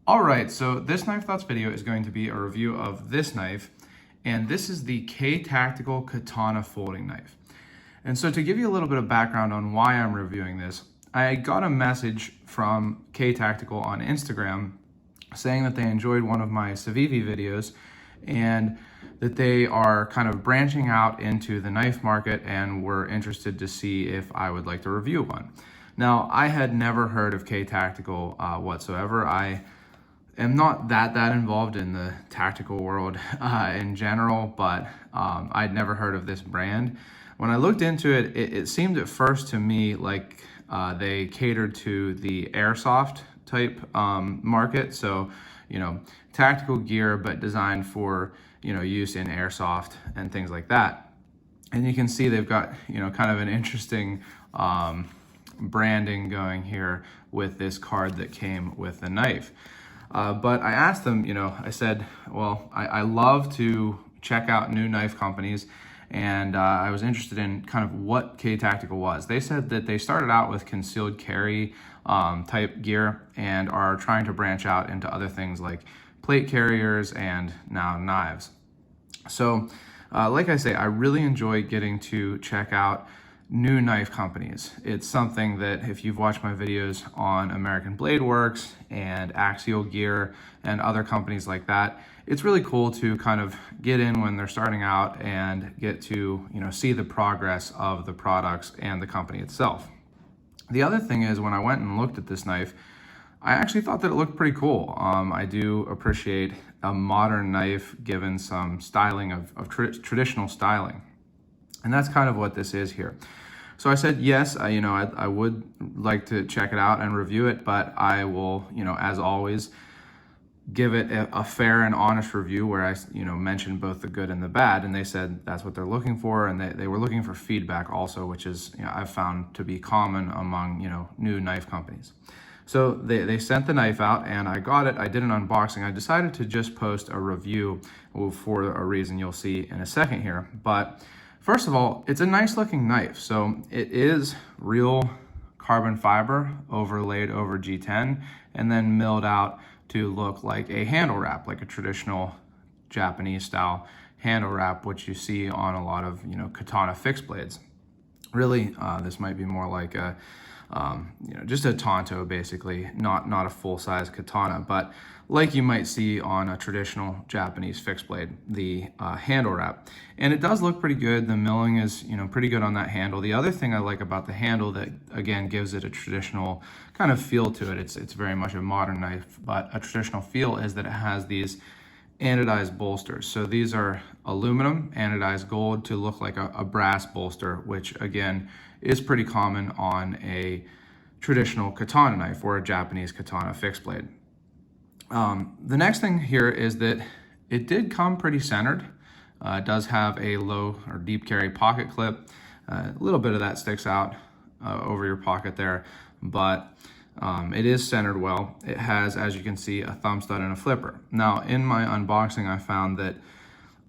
All right, so this Knife Thoughts video is going to be a review of this knife, and this is the KTactical Katana folding knife. And so to give you a little bit of background on why I'm reviewing this, I got a message from KTactical on Instagram saying that they enjoyed one of my Civivi videos and that they are kind of branching out into the knife market and were interested to see if I would like to review one. Now, I had never heard of KTactical whatsoever. I am not that involved in the tactical world in general, but I'd never heard of this brand. When I looked into it, it seemed at first to me like they catered to the airsoft type market. So, tactical gear, but designed for, use in airsoft and things like that. And you can see they've got, kind of an interesting branding going here with this card that came with the knife. But I asked them, I said, well, I love to check out new knife companies, and I was interested in kind of what KTactical was. They said that they started out with concealed carry type gear and are trying to branch out into other things like plate carriers and now knives. So like I say, I really enjoy getting to check out new knife companies. It's something that if you've watched my videos on American Blade Works and Axial Gear and other companies like that, it's really cool to kind of get in when they're starting out and get to see the progress of the products and the company itself. The other thing is, when I went and looked at this knife, I actually thought that it looked pretty cool. I do appreciate a modern knife given some styling of traditional styling. And that's kind of what this is here. So I said, yes, I would like to check it out and review it, but I will, as always, give it a fair and honest review where I, mention both the good and the bad. And they said that's what they're looking for. And they were looking for feedback also, which is, I've found to be common among, new knife companies. So they sent the knife out and I got it. I did an unboxing. I decided to just post a review for a reason you'll see in a second here. But first of all, it's a nice looking knife. So it is real carbon fiber overlaid over G10 and then milled out to look like a handle wrap, like a traditional Japanese style handle wrap, which you see on a lot of, katana fixed blades. Really, this might be more like a, just a tanto, basically, not a full-size katana, but like you might see on a traditional Japanese fixed blade, the handle wrap. And it does look pretty good. The milling is, pretty good on that handle. The other thing I like about the handle that, again, gives it a traditional kind of feel to it, it's very much a modern knife, but a traditional feel, is that it has these anodized bolsters. So these are aluminum anodized gold to look like a brass bolster, which again is pretty common on a traditional katana knife or a Japanese katana fixed blade. The next thing here is that it did come pretty centered. It does have a low or deep carry pocket clip. A little bit of that sticks out over your pocket there, but it is centered well. It has, as you can see, a thumb stud and a flipper. Now, in my unboxing, I found that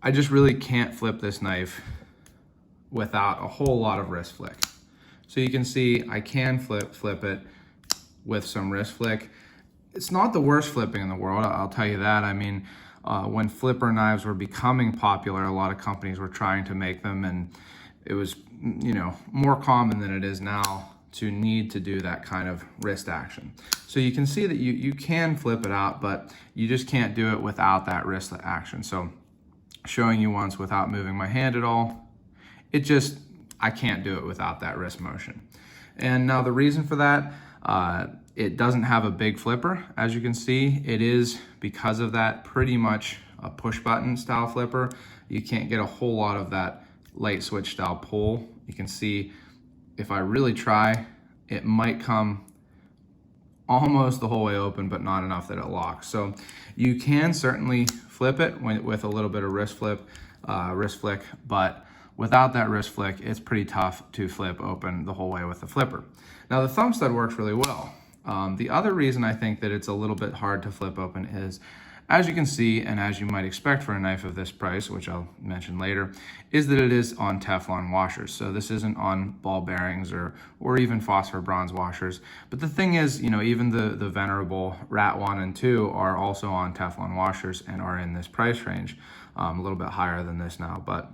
I just really can't flip this knife without a whole lot of wrist flick. So you can see I can flip it with some wrist flick. It's not the worst flipping in the world, I'll tell you that. I mean, when flipper knives were becoming popular, a lot of companies were trying to make them, and it was, more common than it is now to need to do that kind of wrist action. So you can see that you can flip it out, but you just can't do it without that wrist action. So showing you once without moving my hand at all, I can't do it without that wrist motion. And now the reason for that, it doesn't have a big flipper. As you can see, it is, because of that, pretty much a push button style flipper. You can't get a whole lot of that light switch style pull. You can see if I really try, it might come almost the whole way open, but not enough that it locks. So you can certainly flip it with a little bit of wrist flick, but without that wrist flick, it's pretty tough to flip open the whole way with the flipper. Now the thumb stud works really well. The other reason I think that it's a little bit hard to flip open is as you can see, and as you might expect for a knife of this price, which I'll mention later, is that it is on Teflon washers. So this isn't on ball bearings or even phosphor bronze washers. But the thing is, you know, even the venerable Rat 1 and 2 are also on Teflon washers and are in this price range, a little bit higher than this now. But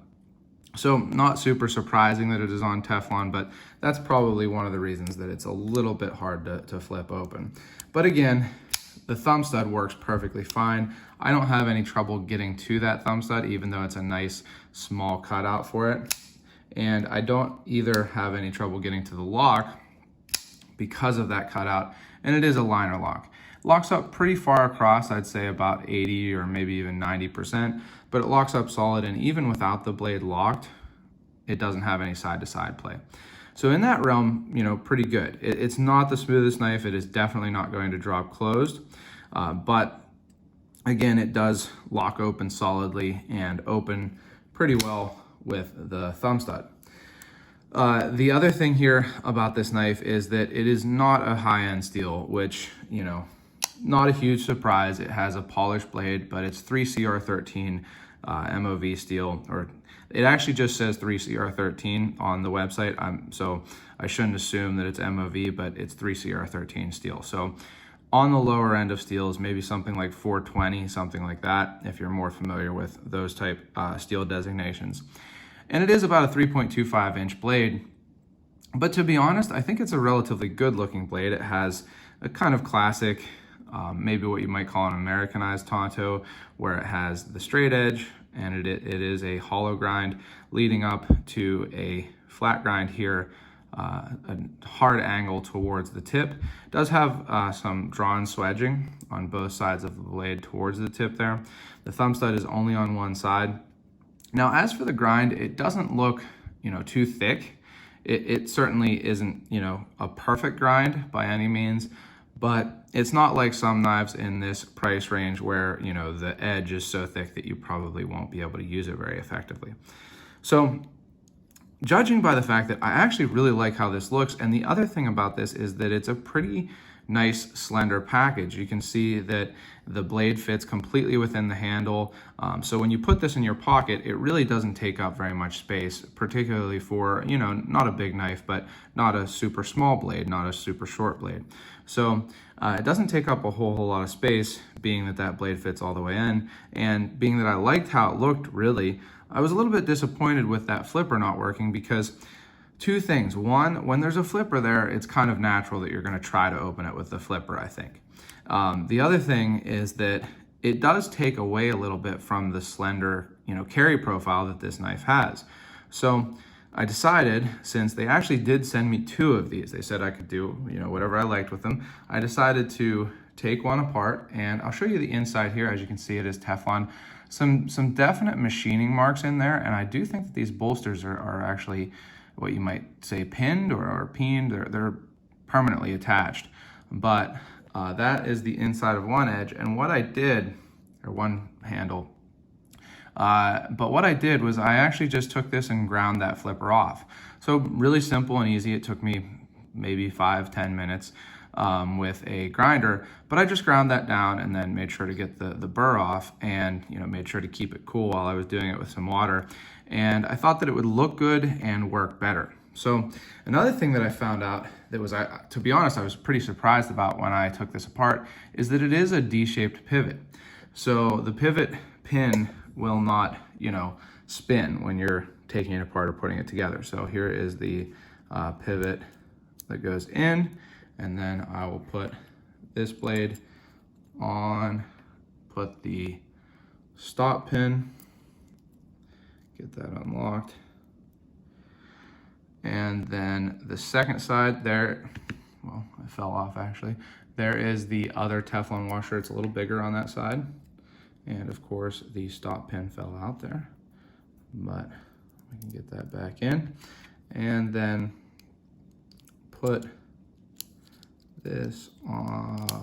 so not super surprising that it is on Teflon, but that's probably one of the reasons that it's a little bit hard to flip open. But again, the thumb stud works perfectly fine. I don't have any trouble getting to that thumb stud, even though it's a nice small cutout for it. And I don't either have any trouble getting to the lock because of that cutout, and it is a liner lock. It locks up pretty far across, I'd say about 80 or maybe even 90%, but it locks up solid, and even without the blade locked, it doesn't have any side-to-side play. So in that realm, you know, pretty good. It's not the smoothest knife. It is definitely not going to drop closed, but again, it does lock open solidly and open pretty well with the thumb stud. The other thing here about this knife is that it is not a high-end steel, which, you know, not a huge surprise. It has a polished blade, but it's 3CR13 MOV steel, or it actually just says 3CR13 on the website. So I shouldn't assume that it's MOV, but it's 3CR13 steel. So on the lower end of steels, maybe something like 420, something like that, if you're more familiar with those type steel designations. And it is about a 3.25 inch blade. But to be honest, I think it's a relatively good looking blade. It has a kind of classic, maybe what you might call an Americanized Tonto, where it has the straight edge and it is a hollow grind leading up to a flat grind here, a hard angle towards the tip. It does have some drawn swedging on both sides of the blade towards the tip there. The thumb stud is only on one side. Now, as for the grind, it doesn't look, you know, too thick. It certainly isn't, you know, a perfect grind by any means, but it's not like some knives in this price range where, you know, the edge is so thick that you probably won't be able to use it very effectively. So judging by the fact that I actually really like how this looks, and the other thing about this is that it's a pretty nice slender package. You can see that the blade fits completely within the handle. So when you put this in your pocket, it really doesn't take up very much space, particularly for, you know, not a big knife, but not a super small blade, not a super short blade. So it doesn't take up a whole lot of space, being that that blade fits all the way in, and being that I liked how it looked, really, I was a little bit disappointed with that flipper not working because two things. One, when there's a flipper there, it's kind of natural that you're going to try to open it with the flipper, I think. The other thing is that it does take away a little bit from the slender, you know, carry profile that this knife has. So I decided, since they actually did send me two of these, they said I could do, you know, whatever I liked with them. I decided to take one apart, and I'll show you the inside here. As you can see, it is Teflon. Some definite machining marks in there, and I do think that these bolsters are actually what you might say pinned or peened. They're permanently attached. But that is the inside of one edge, and what I did, or one handle, but what I did was I actually just took this and ground that flipper off. So really simple and easy. It took me maybe 5-10 minutes with a grinder, but I just ground that down and then made sure to get the burr off, and, you know, made sure to keep it cool while I was doing it with some water. And I thought that it would look good and work better. So another thing that I found out that was, to be honest, I was pretty surprised about when I took this apart, is that it is a D-shaped pivot. So the pivot pin will not, you know, spin when you're taking it apart or putting it together. So here is the pivot that goes in, and then I will put this blade on, put the stop pin, get that unlocked, and then the second side there, well, it fell off actually. There is the other Teflon washer. It's a little bigger on that side. And of course, the stop pin fell out there, but we can get that back in. And then put this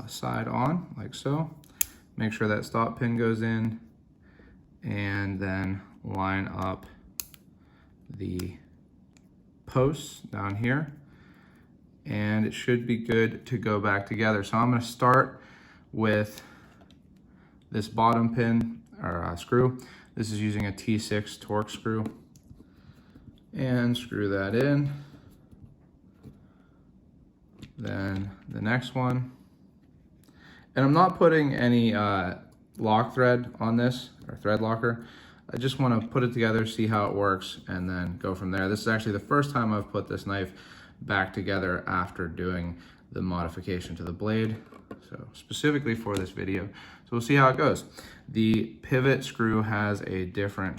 side on, like so. Make sure that stop pin goes in, and then line up the posts down here, and it should be good to go back together. So I'm going to start with this bottom pin or screw. This is using a T6 Torx screw, and screw that in. Then the next one, and I'm not putting any lock thread on this, or thread locker. I just want to put it together, see how it works, and then go from there. This is actually the first time I've put this knife back together after doing the modification to the blade, so specifically for this video. So we'll see how it goes. The pivot screw has a different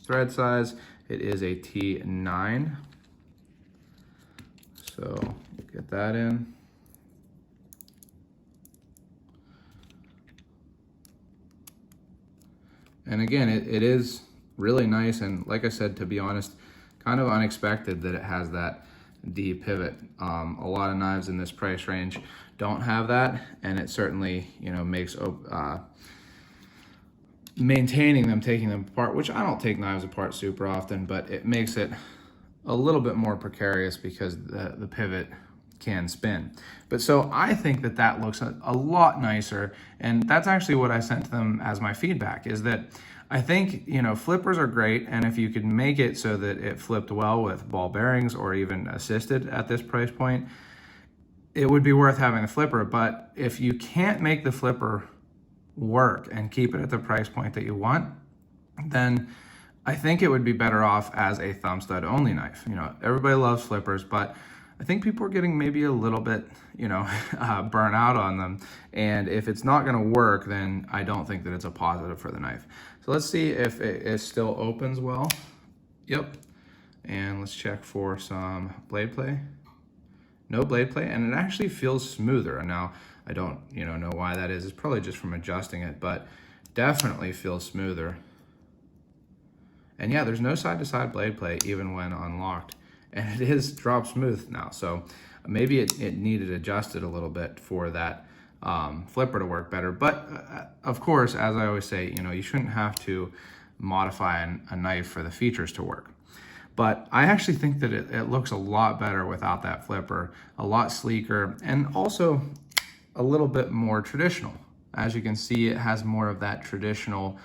thread size. It is a T9. So get that in. And again, it is really nice, and like I said, to be honest, kind of unexpected that it has that D pivot. A lot of knives in this price range don't have that, and it certainly, you know, makes maintaining them, taking them apart, which I don't take knives apart super often, but it makes it a little bit more precarious because the pivot can spin. But so I think that that looks a lot nicer, and that's actually what I sent to them as my feedback, is that I think, you know, flippers are great, and if you could make it so that it flipped well with ball bearings or even assisted at this price point, it would be worth having a flipper. But if you can't make the flipper work and keep it at the price point that you want, then I think it would be better off as a thumb stud only knife. You know, everybody loves flippers, but I think people are getting maybe a little bit, you know, burnt out on them. And if it's not gonna work, then I don't think that it's a positive for the knife. So let's see if it still opens well. Yep. And let's check for some blade play. No blade play, and it actually feels smoother. And now I don't, you know why that is. It's probably just from adjusting it, but definitely feels smoother. And yeah, there's no side-to-side blade play even when unlocked. And it is drop smooth now. So maybe it needed adjusted a little bit for that flipper to work better. But of course, as I always say, you know, you shouldn't have to modify a knife for the features to work. But I actually think that it looks a lot better without that flipper, a lot sleeker, and also a little bit more traditional. As you can see, it has more of that traditional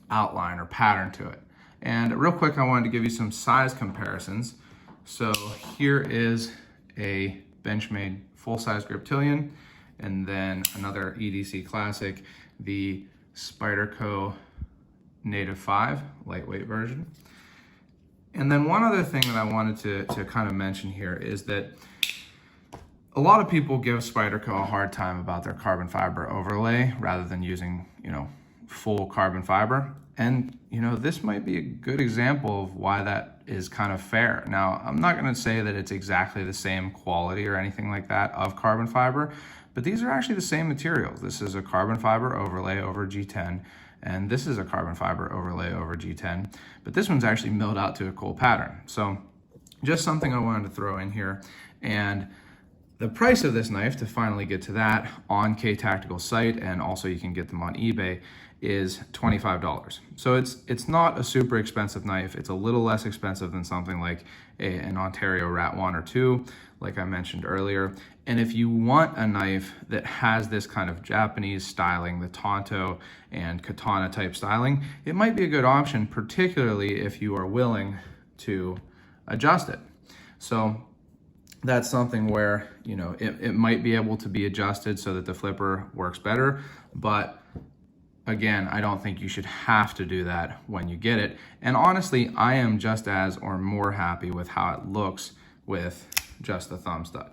outline or pattern to it. And real quick, I wanted to give you some size comparisons. So here is a Benchmade full-size Griptilian, and then another EDC classic, the Spyderco Native 5 lightweight version. And then one other thing that I wanted to kind of mention here is that a lot of people give Spyderco a hard time about their carbon fiber overlay rather than using, you know, full carbon fiber. And, you know, this might be a good example of why that is kind of fair. Now, I'm not going to say that it's exactly the same quality or anything like that of carbon fiber, but these are actually the same materials. This is a carbon fiber overlay over G10, and this is a carbon fiber overlay over G10, but this one's actually milled out to a cool pattern. So just something I wanted to throw in here. And the price of this knife, to finally get to that, on KTactical site, and also you can get them on eBay, is $25. So it's not a super expensive knife. It's a little less expensive than something like an Ontario Rat 1 or 2, like I mentioned earlier. And if you want a knife that has this kind of Japanese styling, the Tonto and Katana type styling, it might be a good option, particularly if you are willing to adjust it. So that's something where, you know, it might be able to be adjusted so that the flipper works better, but again, I don't think you should have to do that when you get it. And honestly, I am just as or more happy with how it looks with just the thumb stud.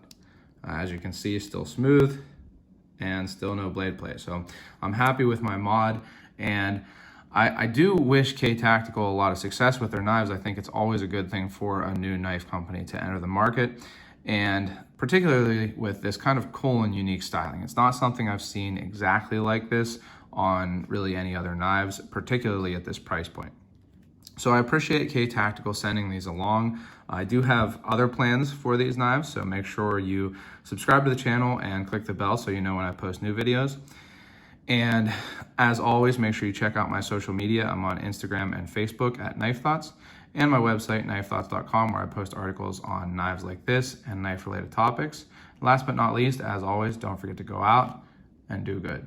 As you can see, still smooth and still no blade play. So I'm happy with my mod, and I do wish KTactical a lot of success with their knives. I think it's always a good thing for a new knife company to enter the market, and particularly with this kind of cool and unique styling. It's not something I've seen exactly like this on really any other knives, particularly at this price point. So I appreciate KTactical sending these along. I do have other plans for these knives, so make sure you subscribe to the channel and click the bell so you know when I post new videos. And as always, make sure you check out my social media. I'm on Instagram and Facebook at Knife Thoughts, and my website, knifethoughts.com, where I post articles on knives like this and knife-related topics. Last but not least, as always, don't forget to go out and do good.